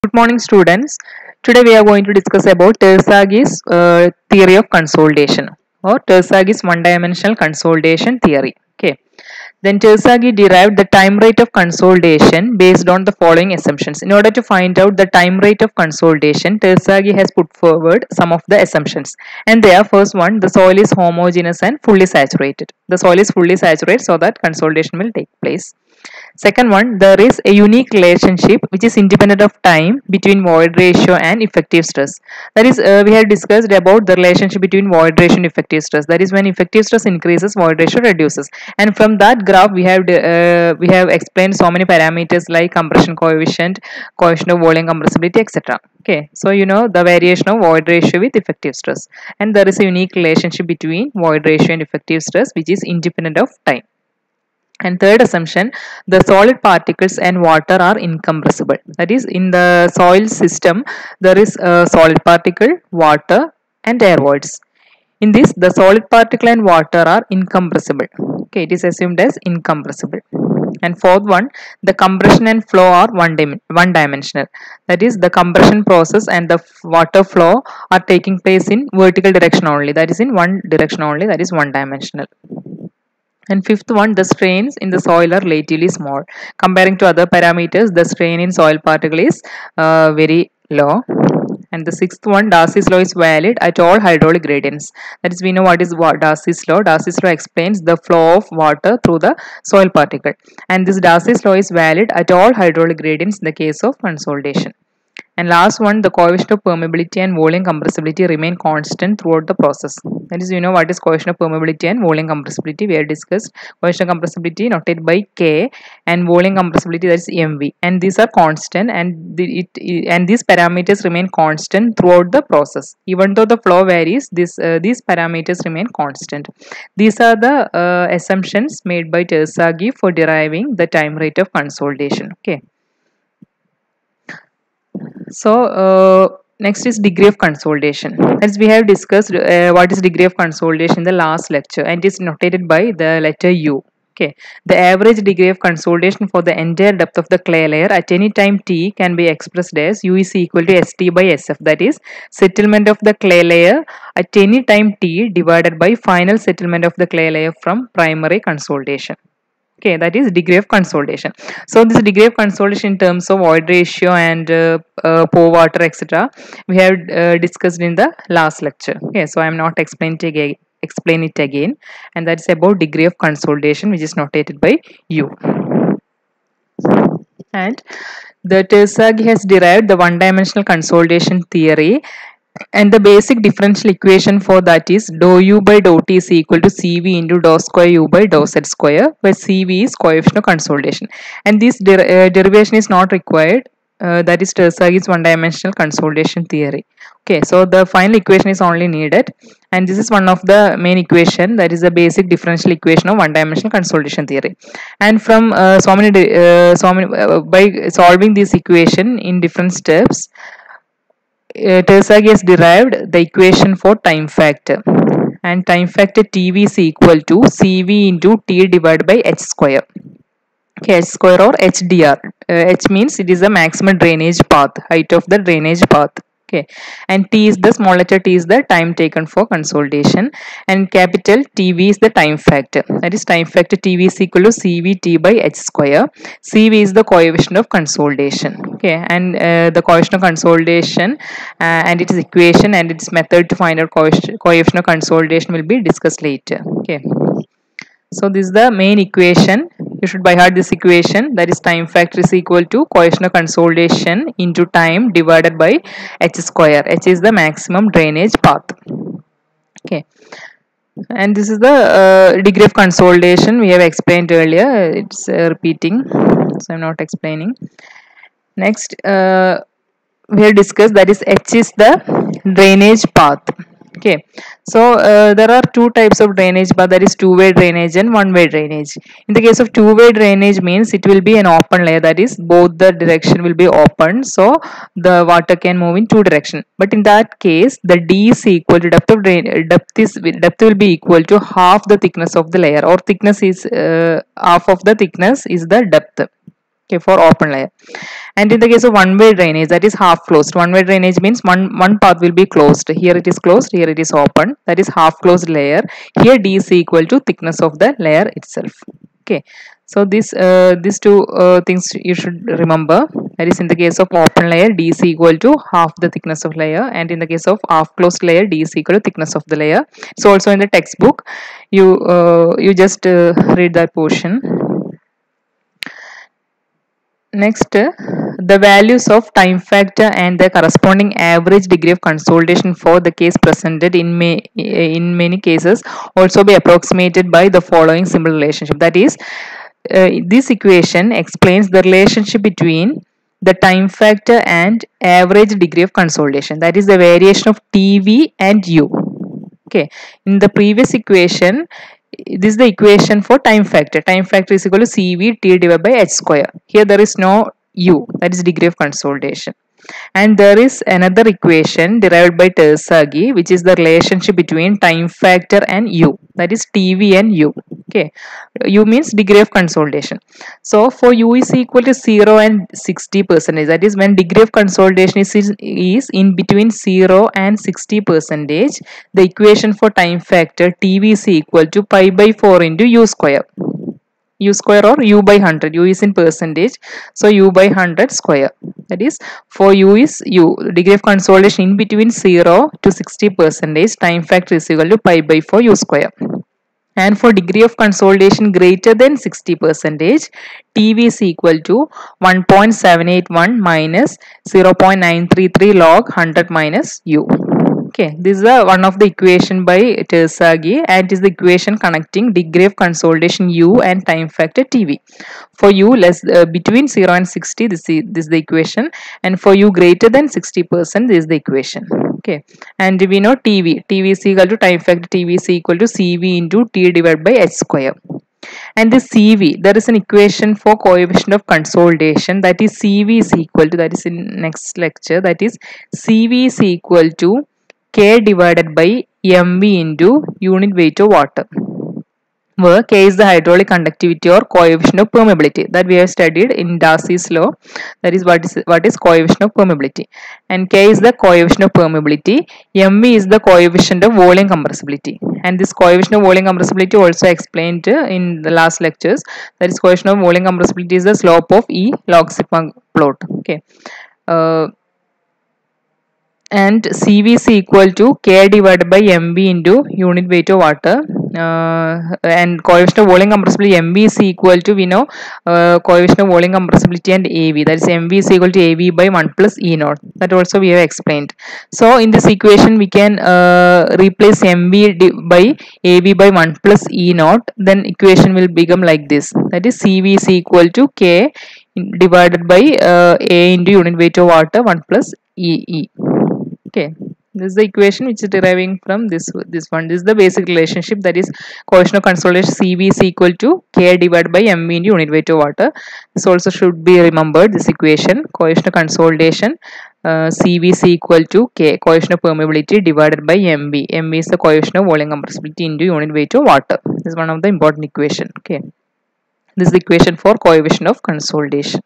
Good morning, students. Today we are going to discuss about Terzaghis theory of consolidation or Terzaghis one-dimensional consolidation theory. Okay. Then Terzaghi derived the time rate of consolidation based on the following assumptions. In order to find out the time rate of consolidation, Terzaghi has put forward some of the assumptions. And there, first one, the soil is homogeneous and fully saturated. The soil is fully saturated so that consolidation will take place. Second one, there is a unique relationship which is independent of time between void ratio and effective stress. That is, we have discussed about the relationship between void ratio and effective stress. That is, when effective stress increases, void ratio reduces. And from that graph, we have explained so many parameters like compression coefficient, coefficient of volume compressibility, etc. Okay, so you know the variation of void ratio with effective stress, and there is a unique relationship between void ratio and effective stress which is independent of time. And third assumption, the solid particles and water are incompressible. That is, in the soil system, there is a solid particle, water, and air voids. In this, the solid particle and water are incompressible. Okay, it is assumed as incompressible. And fourth one, the compression and flow are one dimensional. That is, the compression process and the water flow are taking place in vertical direction only. That is, in one direction only. That is one dimensional. And fifth one, the strains in the soil are relatively small. Comparing to other parameters, the strain in soil particle is very low. And the sixth one, Darcy's law is valid at all hydraulic gradients. That is, we know what is Darcy's law. Darcy's law explains the flow of water through the soil particle. And this Darcy's law is valid at all hydraulic gradients in the case of consolidation. And last one, the coefficient of permeability and volume compressibility remain constant throughout the process. That is, you know what is coefficient of permeability and volume compressibility. We have discussed coefficient of compressibility noted by K and volume compressibility, that is MV. And these are constant, and these parameters remain constant throughout the process. Even though the flow varies, these parameters remain constant. These are the assumptions made by Terzaghi for deriving the time rate of consolidation. Okay. So next is degree of consolidation. As we have discussed what is degree of consolidation in the last lecture, and it is notated by the letter U. Okay, the average degree of consolidation for the entire depth of the clay layer at any time t can be expressed as U is equal to St by Sf. That is, settlement of the clay layer at any time t divided by final settlement of the clay layer from primary consolidation. Okay, that is degree of consolidation. So this degree of consolidation in terms of void ratio and pore water, etc., we have discussed in the last lecture. Okay, so I am not explain it again, and that is about degree of consolidation, which is notated by U. And the Terzaghi has derived the one-dimensional consolidation theory, and the basic differential equation for that is dou u by dou t is equal to Cv into dou square u by dou z square, where Cv is coefficient of consolidation. And this derivation is not required. That is Terzaghi's one-dimensional consolidation theory. Okay, so the final equation is only needed, and this is one of the main equation, that is the basic differential equation of one-dimensional consolidation theory. And from by solving this equation in different steps, Terzaghi has derived the equation for time factor, and time factor Tv is equal to Cv into T divided by H square. Okay, H square or HDR. H means it is the maximum drainage path, height of the drainage path. Okay, and T is the small letter T is the time taken for consolidation, and capital TV is the time factor. That is, time factor TV is equal to CVT by H square. CV is the coefficient of consolidation. Okay, and the coefficient of consolidation and its equation and its method to find out coefficient of consolidation will be discussed later. Okay, so this is the main equation. You should by heart this equation, that is time factor is equal to coefficient of consolidation into time divided by H square. H is the maximum drainage path. Okay, and this is the degree of consolidation we have explained earlier. It's repeating, so I'm not explaining. Next, we have discussed that is H is the drainage path. Okay, so there are two types of drainage path, that is two-way drainage and one-way drainage. In the case of two-way drainage means it will be an open layer, that is both the direction will be open, so the water can move in two direction. But in that case, the D is equal to depth will be equal to half the thickness of the layer, or thickness is half of the thickness is the depth. okay, for open layer. And in the case of one-way drainage, that is half closed. One-way drainage means one path will be closed. Here it is closed, here it is open. That is half closed layer. Here d is equal to thickness of the layer itself. Okay, so these two things you should remember. That is, in the case of open layer, d is equal to half the thickness of layer, and in the case of half closed layer, d is equal to thickness of the layer. So also in the textbook, you just read that portion. Next, the values of time factor and the corresponding average degree of consolidation for the case presented in many cases also be approximated by the following simple relationship. That is, this equation explains the relationship between the time factor and average degree of consolidation. That is the variation of TV and U. Okay, in the previous equation, this is the equation for time factor. Time factor is equal to CV T divided by H square. Here there is no U, that is degree of consolidation. And there is another equation derived by Terzaghi, which is the relationship between time factor and U, that is TV and U. Okay, U means degree of consolidation. So for U is equal to 0 and 60%, that is when degree of consolidation is in between 0 and 60%, the equation for time factor TV is equal to pi by 4 into U square. U square or U by 100. U is in percentage, so U by 100 square. That is, for U is U, degree of consolidation in between 0 to 60%, time factor is equal to pi by 4 U square. And for degree of consolidation greater than 60%, TV is equal to 1.781 minus 0.933 log 100 minus U. Okay, this is one of the equation by Terzaghi, and it is the equation connecting degree of consolidation U and time factor TV. For U between 0 and 60, this is the equation, and for U greater than 60%, this is the equation. Okay, and we know TV is equal to time factor TV is equal to CV into T divided by H square. And the CV, there is an equation for coefficient of consolidation, that is CV is equal to, that is in next lecture, that is CV is equal to K divided by mv into unit weight of water, where K is the hydraulic conductivity or coefficient of permeability that we have studied in Darcy's law. That is what is coefficient of permeability, and K is the coefficient of permeability. mv is the coefficient of volume compressibility, and this coefficient of volume compressibility also explained in the last lectures. That is, coefficient of volume compressibility is the slope of E log sigma plot. Okay. And CV is equal to K divided by mv into unit weight of water, and coefficient of volume compressibility mv is equal to, we know, coefficient of volume compressibility and AV, that is mv is equal to AV by 1 plus E naught, that also we have explained. So in this equation we can replace mv by AV by 1 plus E naught, then equation will become like this, that is CV is equal to K divided by A into unit weight of water 1 plus EE. Okay, this is the equation which is deriving from this one. This is the basic relationship, that is coefficient of consolidation CV is equal to K divided by mv into unit weight of water. This also should be remembered, this equation, coefficient of consolidation, CV is equal to K, coefficient of permeability, divided by mv. mv is the coefficient of volume compressibility into unit weight of water. This is one of the important equation. Okay, this is the equation for coefficient of consolidation.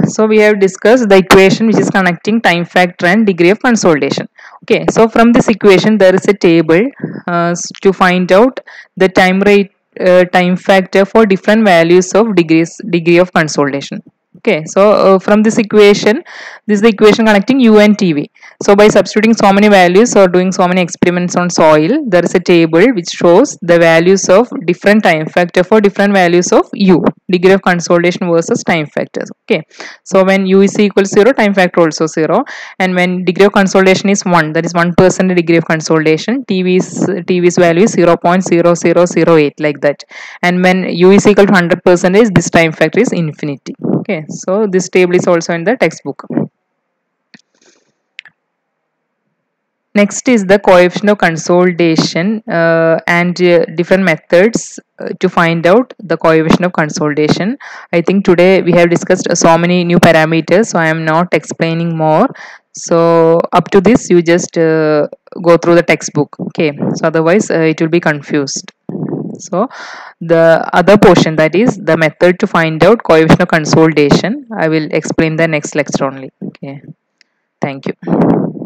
So we have discussed the equation which is connecting time factor and degree of consolidation. Okay, so from this equation there is a table to find out the time factor for different values of degree of consolidation. Okay, so from this equation, this is the equation connecting U and TV. So by substituting so many values or doing so many experiments on soil, there is a table which shows the values of different time factor for different values of U, degree of consolidation versus time factors. Okay, so when U is equal to 0, time factor also 0, and when degree of consolidation is 1, that is 1% degree of consolidation, TV's value is 0.0008, like that, and when U is equal to 100%, this time factor is infinity. Okay, so this table is also in the textbook. Next is the coefficient of consolidation and different methods to find out the coefficient of consolidation. I think today we have discussed so many new parameters, so I am not explaining more. So up to this you just go through the textbook. Okay, so otherwise it will be confused. So the other portion, that is the method to find out coefficient of consolidation, I will explain the next lecture only. Okay, thank you.